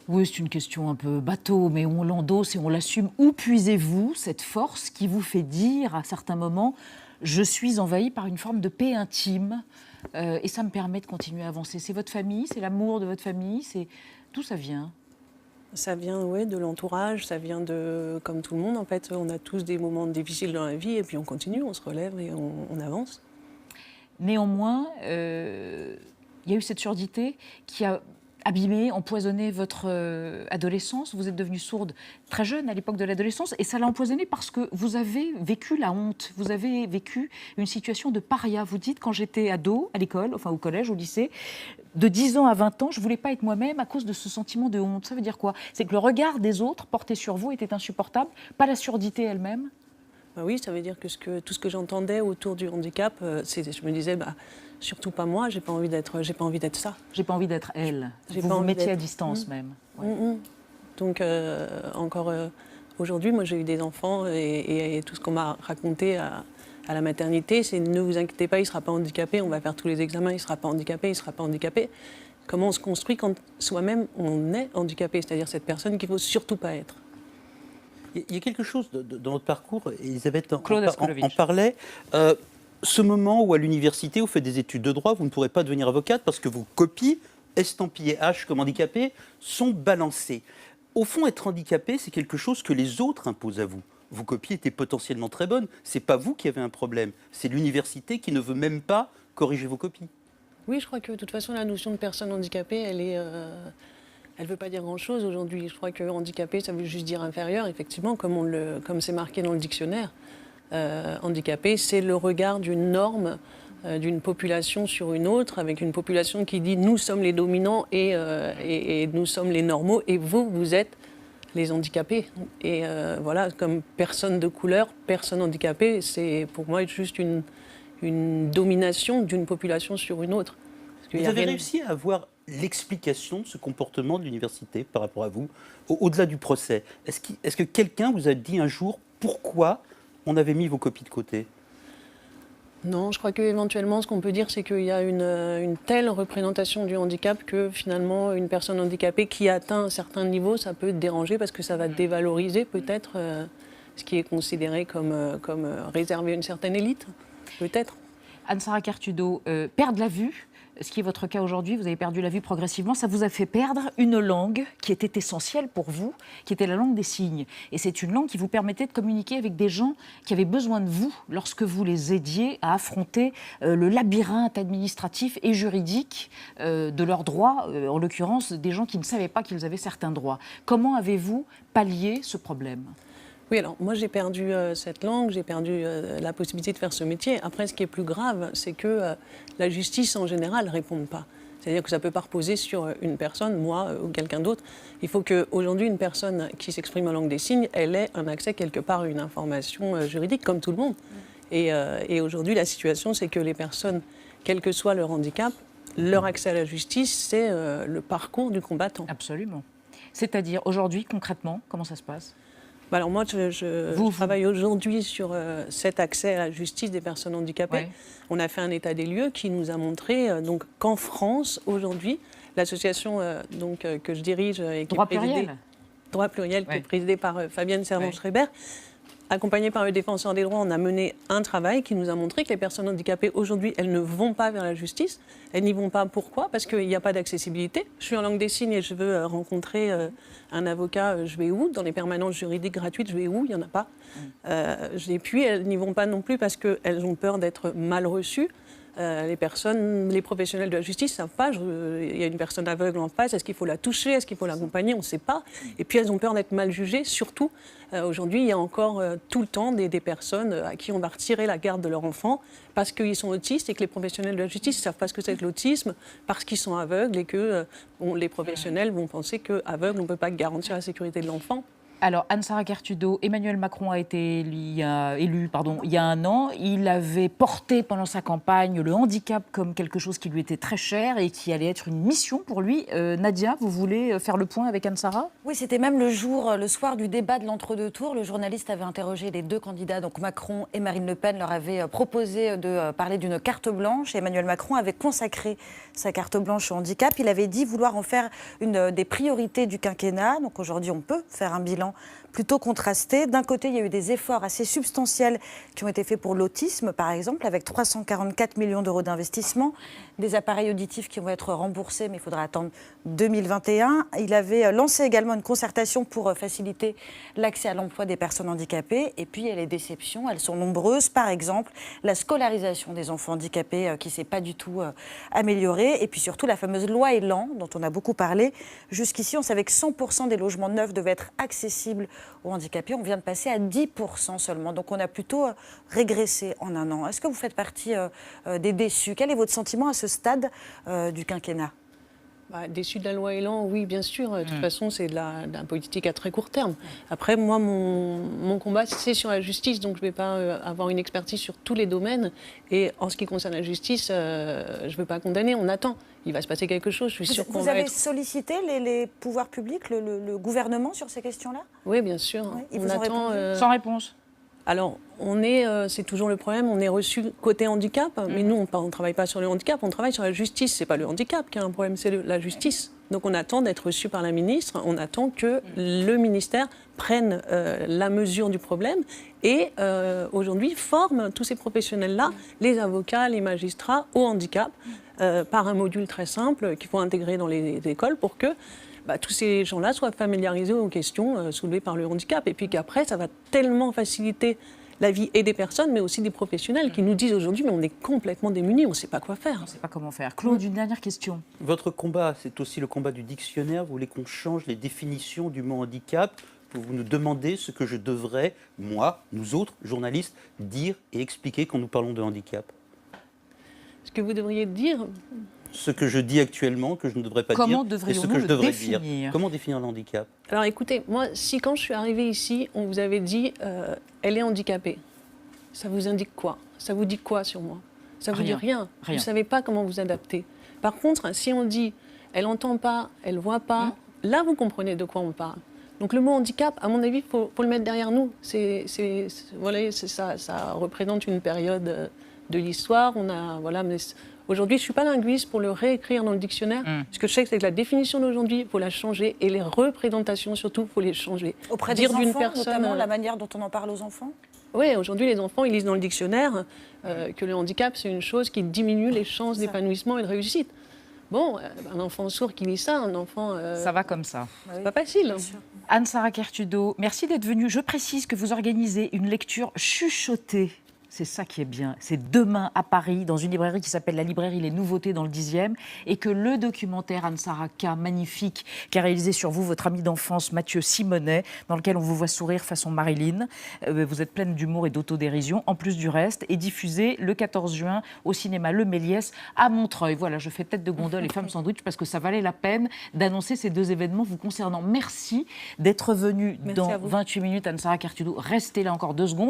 Oui, c'est une question un peu bateau, mais on l'endosse et on l'assume. Où puisez-vous cette force qui vous fait dire à certains moments « je suis envahi par une forme de paix intime et ça me permet de continuer à avancer ». C'est votre famille, c'est l'amour de votre famille, c'est d'où ça vient? Ça vient, ouais, de l'entourage, ça vient de, comme tout le monde en fait, on a tous des moments difficiles dans la vie et puis on continue, on se relève et on avance. Néanmoins, il y a eu cette surdité qui a abîmé, empoisonné votre adolescence. Vous êtes devenue sourde très jeune à l'époque de l'adolescence et ça l'a empoisonné parce que vous avez vécu la honte, vous avez vécu une situation de paria. Vous dites, quand j'étais ado à l'école, enfin au collège, au lycée, de 10 ans à 20 ans, je ne voulais pas être moi-même à cause de ce sentiment de honte. Ça veut dire quoi? C'est que le regard des autres porté sur vous était insupportable, pas la surdité elle-même. Bah oui, ça veut dire que tout ce que j'entendais autour du handicap, je me disais, bah, surtout pas moi, j'ai pas envie d'être ça. J'ai pas envie d'être elle. J'ai Vous pas vous envie mettiez à d'être. distance même. Ouais. Donc encore aujourd'hui, moi j'ai eu des enfants et tout ce qu'on m'a raconté à la maternité, c'est ne vous inquiétez pas, il ne sera pas handicapé, on va faire tous les examens, il ne sera pas handicapé, il ne sera pas handicapé. Comment on se construit quand soi-même on est handicapé, c'est-à-dire cette personne qu'il ne faut surtout pas être. Il y a quelque chose dans votre parcours, Elisabeth Claude en Askolovitch. parlait. Ce moment où à l'université, vous faites des études de droit, vous ne pourrez pas devenir avocate parce que vos copies, estampillées H comme handicapé, sont balancées. Au fond, être handicapé, c'est quelque chose que les autres imposent à vous. Vos copies étaient potentiellement très bonnes. C'est pas vous qui avez un problème. C'est l'université qui ne veut même pas corriger vos copies. Oui, je crois que de toute façon, la notion de personne handicapée, elle ne veut pas dire grand-chose aujourd'hui. Je crois que handicapé, ça veut juste dire inférieur, effectivement, comme c'est marqué dans le dictionnaire. Handicapé, c'est le regard d'une norme, d'une population sur une autre, avec une population qui dit nous sommes les dominants et nous sommes les normaux, et vous êtes les handicapés. Et voilà, comme personne de couleur, personne handicapée, c'est pour moi juste une domination d'une population sur une autre. Vous avez réussi à avoir l'explication de ce comportement de l'université par rapport à vous, au-delà du procès. Est-ce que quelqu'un vous a dit un jour pourquoi on avait mis vos copies de côté? Non, je crois qu'éventuellement, ce qu'on peut dire, c'est qu'il y a une telle représentation du handicap que finalement, une personne handicapée qui atteint un certain niveau, ça peut déranger parce que ça va dévaloriser peut-être ce qui est considéré comme réservé à une certaine élite, peut-être. Anne-Sara Cartudo, perdre la vue, ce qui est votre cas aujourd'hui, vous avez perdu la vue progressivement, ça vous a fait perdre une langue qui était essentielle pour vous, qui était la langue des signes. Et c'est une langue qui vous permettait de communiquer avec des gens qui avaient besoin de vous lorsque vous les aidiez à affronter le labyrinthe administratif et juridique de leurs droits, en l'occurrence des gens qui ne savaient pas qu'ils avaient certains droits. Comment avez-vous pallié ce problème ? Oui, alors moi j'ai perdu cette langue, j'ai perdu la possibilité de faire ce métier. Après, ce qui est plus grave, c'est que la justice en général ne répond pas. C'est-à-dire que ça ne peut pas reposer sur une personne, moi ou quelqu'un d'autre. Il faut qu'aujourd'hui, une personne qui s'exprime en langue des signes, elle ait un accès quelque part à une information juridique, comme tout le monde. Et aujourd'hui, la situation, c'est que les personnes, quel que soit leur handicap, leur accès à la justice, c'est le parcours du combattant. Absolument. C'est-à-dire, aujourd'hui, concrètement, comment ça se passe ? Alors moi, je travaille aujourd'hui sur cet accès à la justice des personnes handicapées. Ouais. On a fait un état des lieux qui nous a montré donc, qu'en France, aujourd'hui, l'association que je dirige et qui Droit est présidée, pluriel. Droit pluriel, qui est présidée par Fabienne Servan-Schreiber, accompagnée par le défenseur des droits, on a mené un travail qui nous a montré que les personnes handicapées, aujourd'hui, elles ne vont pas vers la justice. Elles n'y vont pas. Pourquoi ? Parce qu'il n'y a pas d'accessibilité. Je suis en langue des signes et je veux rencontrer un avocat, je vais où ? Dans les permanences juridiques gratuites, je vais où ? Il n'y en a pas. Et puis, elles n'y vont pas non plus parce qu'elles ont peur d'être mal reçues. Les professionnels de la justice ne savent pas. Il y a une personne aveugle en face, est-ce qu'il faut la toucher, est-ce qu'il faut l'accompagner, on ne sait pas. Et puis elles ont peur d'être mal jugées, surtout. Aujourd'hui, il y a encore tout le temps des personnes à qui on va retirer la garde de leur enfant parce qu'ils sont autistes et que les professionnels de la justice ne savent pas ce que c'est que l'autisme, parce qu'ils sont aveugles et que les professionnels vont penser qu'aveugles, on ne peut pas garantir la sécurité de l'enfant. Alors, Anne-Sara Kertudo, Emmanuel Macron a été élu il y a un an. Il avait porté pendant sa campagne le handicap comme quelque chose qui lui était très cher et qui allait être une mission pour lui. Nadia, vous voulez faire le point avec Anne-Sara ? Oui, c'était même le soir du débat de l'entre-deux tours. Le journaliste avait interrogé les deux candidats, donc Macron et Marine Le Pen, leur avait proposé de parler d'une carte blanche. Emmanuel Macron avait consacré sa carte blanche au handicap. Il avait dit vouloir en faire une des priorités du quinquennat. Donc aujourd'hui, on peut faire un bilan plutôt contrasté. D'un côté, il y a eu des efforts assez substantiels qui ont été faits pour l'autisme, par exemple, avec 344 millions d'euros d'investissement, des appareils auditifs qui vont être remboursés, mais il faudra attendre 2021. Il avait lancé également une concertation pour faciliter l'accès à l'emploi des personnes handicapées. Et puis, il y a les déceptions, elles sont nombreuses. Par exemple, la scolarisation des enfants handicapés qui ne s'est pas du tout améliorée. Et puis surtout, la fameuse loi Elan, dont on a beaucoup parlé. Jusqu'ici, on savait que 100% des logements neufs devaient être accessibles aux handicapés. On vient de passer à 10% seulement. Donc, on a plutôt régressé en un an. Est-ce que vous faites partie des déçus ? Quel est votre sentiment à ce stade du quinquennat ? Déçu de la loi Elan, oui, bien sûr. De toute façon, c'est de la politique à très court terme. Après, moi, mon combat, c'est sur la justice, donc je ne vais pas avoir une expertise sur tous les domaines. Et en ce qui concerne la justice, je ne veux pas condamner, on attend. Il va se passer quelque chose, je suis sûre qu'on va être... Vous avez sollicité les pouvoirs publics, le gouvernement sur ces questions-là ? Oui, bien sûr. Oui, ils on vous ont attend. répondu Sans réponse. Alors, c'est toujours le problème, on est reçu côté handicap, mais nous, on ne travaille pas sur le handicap, on travaille sur la justice. Ce n'est pas le handicap qui a un problème, c'est la justice. Donc on attend d'être reçu par la ministre, on attend que le ministère prenne la mesure du problème et aujourd'hui forme tous ces professionnels-là, les avocats, les magistrats, au handicap, par un module très simple qu'il faut intégrer dans les écoles pour que tous ces gens-là soient familiarisés aux questions soulevées par le handicap. Et puis qu'après, ça va tellement faciliter la vie et des personnes, mais aussi des professionnels qui nous disent aujourd'hui, mais on est complètement démunis, on ne sait pas quoi faire. On ne sait pas comment faire. Claude, une dernière question. Votre combat, c'est aussi le combat du dictionnaire. Vous voulez qu'on change les définitions du mot handicap. Vous nous demandez ce que je devrais, moi, nous autres, journalistes, dire et expliquer quand nous parlons de handicap. Ce que vous devriez dire... Ce que je dis actuellement, que je ne devrais pas Comment dire, et ce que je devrais dire. Comment définir le handicap ? Alors écoutez, moi, si quand je suis arrivée ici, on vous avait dit elle est handicapée, ça vous indique quoi ? Ça vous dit quoi sur moi ? Ça vous dit rien. Vous ne savez pas comment vous adapter. Par contre, si on dit elle n'entend pas, elle ne voit pas, là vous comprenez de quoi on parle. Donc le mot handicap, à mon avis, il faut le mettre derrière nous. Voilà, ça représente une période de l'histoire. Aujourd'hui, je ne suis pas linguiste pour le réécrire dans le dictionnaire. Ce que je sais, c'est que la définition d'aujourd'hui, il faut la changer. Et les représentations, surtout, il faut les changer. Auprès des enfants, notamment la manière dont on en parle aux enfants ? Oui, aujourd'hui, les enfants, ils lisent dans le dictionnaire que le handicap, c'est une chose qui diminue les chances d'épanouissement et de réussite. Bon, un enfant sourd qui lit ça, un enfant... Ça va comme ça. C'est pas facile. Anne-Sara Kertudo, merci d'être venue. Je précise que vous organisez une lecture chuchotée. C'est ça qui est bien. C'est demain à Paris, dans une librairie qui s'appelle la librairie Les Nouveautés dans le 10e, et que le documentaire Anne-Sara K, magnifique, qui a réalisé sur vous votre ami d'enfance Mathieu Simonet, dans lequel on vous voit sourire façon Marilyn. Vous êtes pleine d'humour et d'autodérision, en plus du reste, est diffusé le 14 juin au cinéma Le Méliès à Montreuil. Voilà, je fais tête de gondole et femme sandwich parce que ça valait la peine d'annoncer ces deux événements vous concernant. Merci d'être venue dans 28 minutes, Anne-Sara Kertudo. Restez là encore 2 secondes.